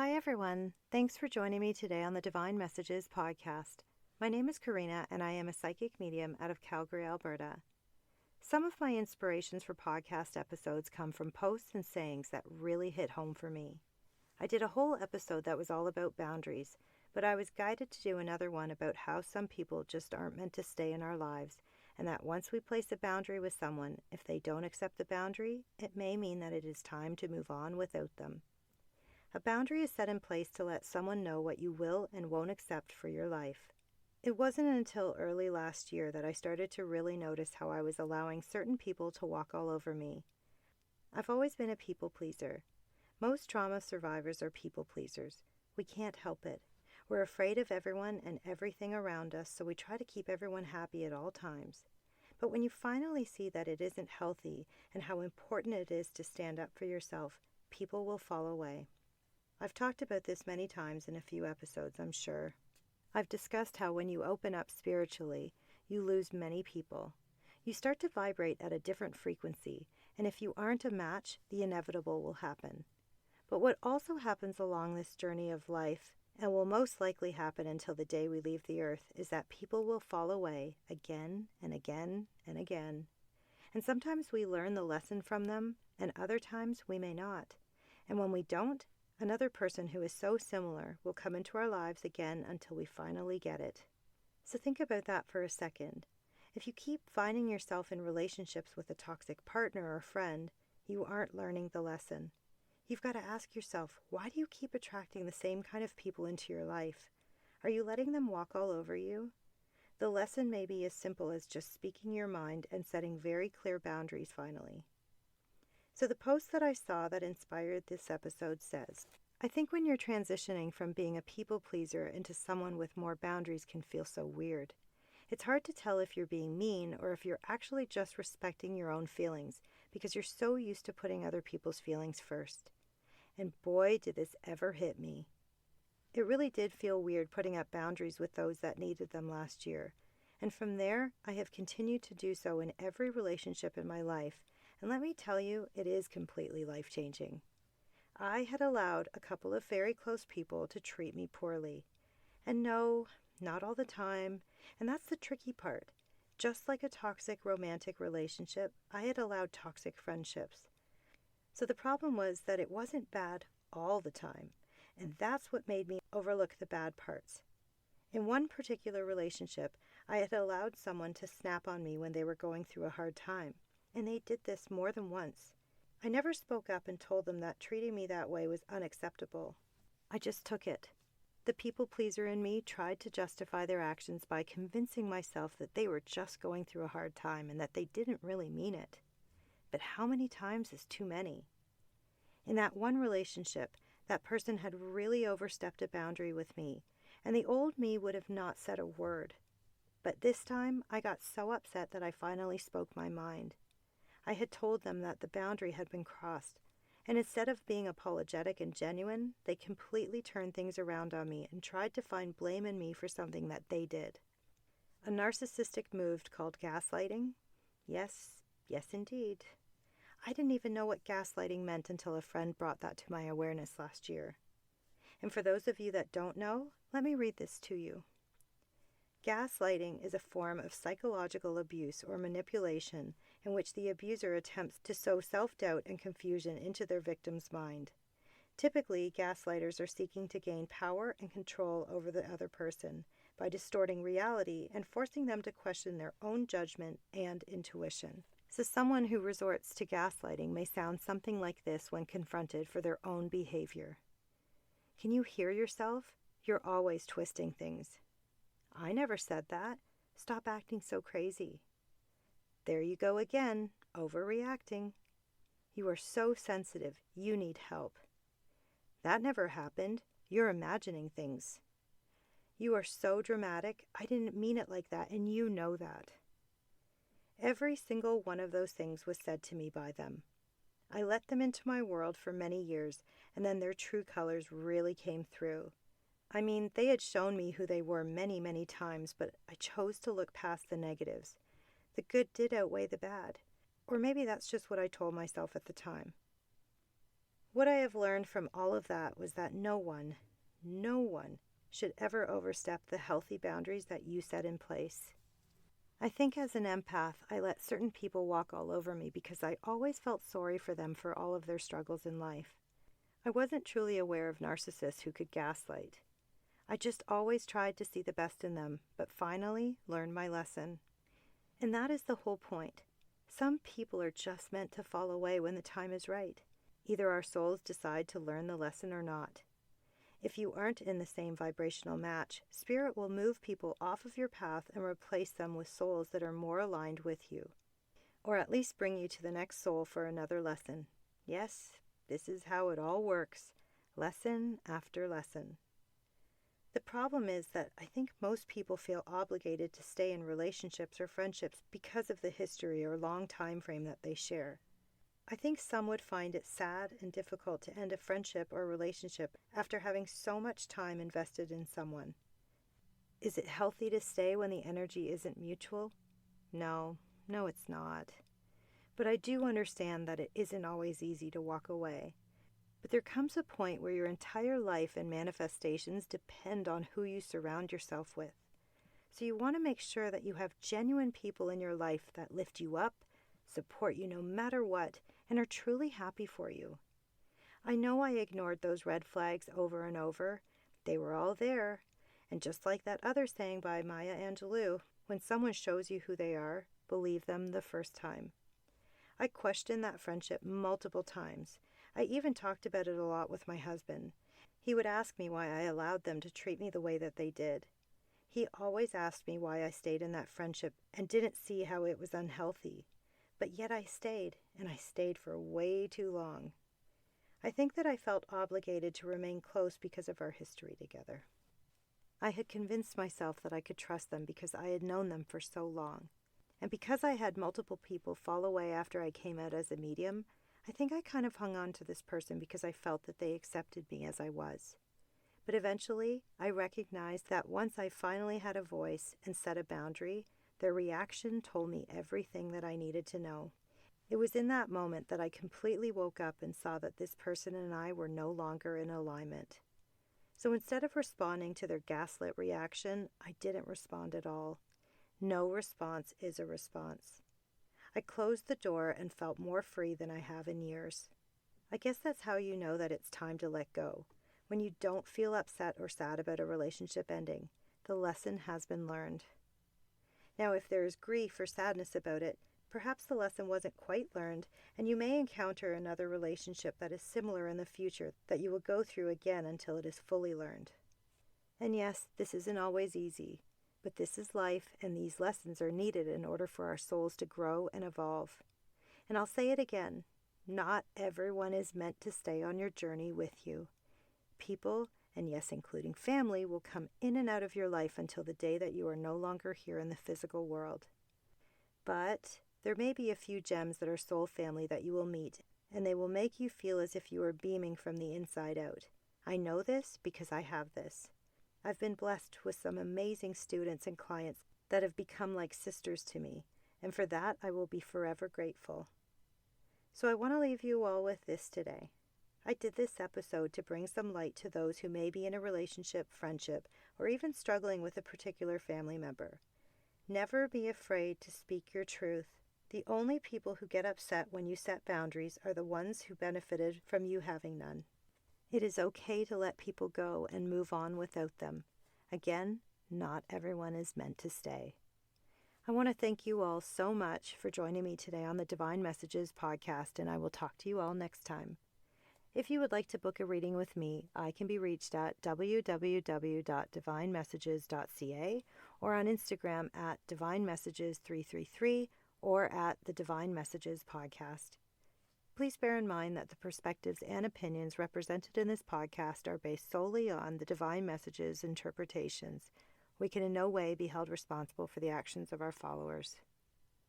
Hi, everyone. Thanks for joining me today on the Divine Messages podcast. My name is Karina, and I am a psychic medium out of Calgary, Alberta. Some of my inspirations for podcast episodes come from posts and sayings that really hit home for me. I did a whole episode that was all about boundaries, but I was guided to do another one about how some people just aren't meant to stay in our lives, and that once we place a boundary with someone, if they don't accept the boundary, it may mean that it is time to move on without them. A boundary is set in place to let someone know what you will and won't accept for your life. It wasn't until early last year that I started to really notice how I was allowing certain people to walk all over me. I've always been a people pleaser. Most trauma survivors are people pleasers. We can't help it. We're afraid of everyone and everything around us, so we try to keep everyone happy at all times. But when you finally see that it isn't healthy and how important it is to stand up for yourself, people will fall away. I've talked about this many times in a few episodes, I'm sure. I've discussed how when you open up spiritually, you lose many people. You start to vibrate at a different frequency, and if you aren't a match, the inevitable will happen. But what also happens along this journey of life, and will most likely happen until the day we leave the earth, is that people will fall away again and again and again. And sometimes we learn the lesson from them, and other times we may not. And when we don't, another person who is so similar will come into our lives again until we finally get it. So think about that for a second. If you keep finding yourself in relationships with a toxic partner or friend, you aren't learning the lesson. You've got to ask yourself, why do you keep attracting the same kind of people into your life? Are you letting them walk all over you? The lesson may be as simple as just speaking your mind and setting very clear boundaries finally. So the post that I saw that inspired this episode says, I think when you're transitioning from being a people pleaser into someone with more boundaries can feel so weird. It's hard to tell if you're being mean or if you're actually just respecting your own feelings because you're so used to putting other people's feelings first. And boy, did this ever hit me. It really did feel weird putting up boundaries with those that needed them last year. And from there, I have continued to do so in every relationship in my life. And let me tell you, it is completely life-changing. I had allowed a couple of very close people to treat me poorly. And no, not all the time. And that's the tricky part. Just like a toxic romantic relationship, I had allowed toxic friendships. So the problem was that it wasn't bad all the time. And that's what made me overlook the bad parts. In one particular relationship, I had allowed someone to snap on me when they were going through a hard time. And they did this more than once. I never spoke up and told them that treating me that way was unacceptable. I just took it. The people pleaser in me tried to justify their actions by convincing myself that they were just going through a hard time and that they didn't really mean it. But how many times is too many? In that one relationship, that person had really overstepped a boundary with me, and the old me would have not said a word. But this time, I got so upset that I finally spoke my mind. I had told them that the boundary had been crossed, and instead of being apologetic and genuine, they completely turned things around on me and tried to find blame in me for something that they did. A narcissistic move called gaslighting? Yes indeed. I didn't even know what gaslighting meant until a friend brought that to my awareness last year. And for those of you that don't know, let me read this to you. Gaslighting is a form of psychological abuse or manipulation in which the abuser attempts to sow self-doubt and confusion into their victim's mind. Typically, gaslighters are seeking to gain power and control over the other person by distorting reality and forcing them to question their own judgment and intuition. So someone who resorts to gaslighting may sound something like this when confronted for their own behavior. Can you hear yourself? You're always twisting things. I never said that. Stop acting so crazy. There you go again, overreacting. You are so sensitive, you need help. That never happened. You're imagining things. You are so dramatic, I didn't mean it like that, and you know that. Every single one of those things was said to me by them. I let them into my world for many years, and then their true colors really came through. I mean, they had shown me who they were many, many times, but I chose to look past the negatives. The good did outweigh the bad. Or maybe that's just what I told myself at the time. What I have learned from all of that was that no one should ever overstep the healthy boundaries that you set in place. I think as an empath, I let certain people walk all over me because I always felt sorry for them for all of their struggles in life. I wasn't truly aware of narcissists who could gaslight. I just always tried to see the best in them, but finally learned my lesson. And that is the whole point. Some people are just meant to fall away when the time is right. Either our souls decide to learn the lesson or not. If you aren't in the same vibrational match, Spirit will move people off of your path and replace them with souls that are more aligned with you. Or at least bring you to the next soul for another lesson. Yes, this is how it all works. Lesson after lesson. The problem is that I think most people feel obligated to stay in relationships or friendships because of the history or long time frame that they share. I think some would find it sad and difficult to end a friendship or relationship after having so much time invested in someone. Is it healthy to stay when the energy isn't mutual? No, it's not. But I do understand that it isn't always easy to walk away. But there comes a point where your entire life and manifestations depend on who you surround yourself with. So you want to make sure that you have genuine people in your life that lift you up, support you no matter what, and are truly happy for you. I know I ignored those red flags over and over. They were all there. And just like that other saying by Maya Angelou, when someone shows you who they are, believe them the first time. I questioned that friendship multiple times. I even talked about it a lot with my husband. He would ask me why I allowed them to treat me the way that they did. He always asked me why I stayed in that friendship and didn't see how it was unhealthy. But yet I stayed, and I stayed for way too long. I think that I felt obligated to remain close because of our history together. I had convinced myself that I could trust them because I had known them for so long. And because I had multiple people fall away after I came out as a medium, I think I kind of hung on to this person because I felt that they accepted me as I was. But eventually, I recognized that once I finally had a voice and set a boundary, their reaction told me everything that I needed to know. It was in that moment that I completely woke up and saw that this person and I were no longer in alignment. So instead of responding to their gaslit reaction, I didn't respond at all. No response is a response. I closed the door and felt more free than I have in years. I guess that's how you know that it's time to let go. When you don't feel upset or sad about a relationship ending, the lesson has been learned. Now, if there is grief or sadness about it, perhaps the lesson wasn't quite learned, and you may encounter another relationship that is similar in the future that you will go through again until it is fully learned. And yes, this isn't always easy, but this is life, and these lessons are needed in order for our souls to grow and evolve. And I'll say it again, not everyone is meant to stay on your journey with you. People, and yes, including family, will come in and out of your life until the day that you are no longer here in the physical world. But there may be a few gems that are soul family that you will meet, and they will make you feel as if you are beaming from the inside out. I know this because I have this. I've been blessed with some amazing students and clients that have become like sisters to me, and for that I will be forever grateful. So I want to leave you all with this today. I did this episode to bring some light to those who may be in a relationship, friendship, or even struggling with a particular family member. Never be afraid to speak your truth. The only people who get upset when you set boundaries are the ones who benefited from you having none. It is okay to let people go and move on without them. Again, not everyone is meant to stay. I want to thank you all so much for joining me today on the Divine Messages podcast, and I will talk to you all next time. If you would like to book a reading with me, I can be reached at www.divinemessages.ca or on Instagram at divinemessages333 or at the Divine Messages podcast. Please bear in mind that the perspectives and opinions represented in this podcast are based solely on the Divine Messages interpretations. We can in no way be held responsible for the actions of our followers.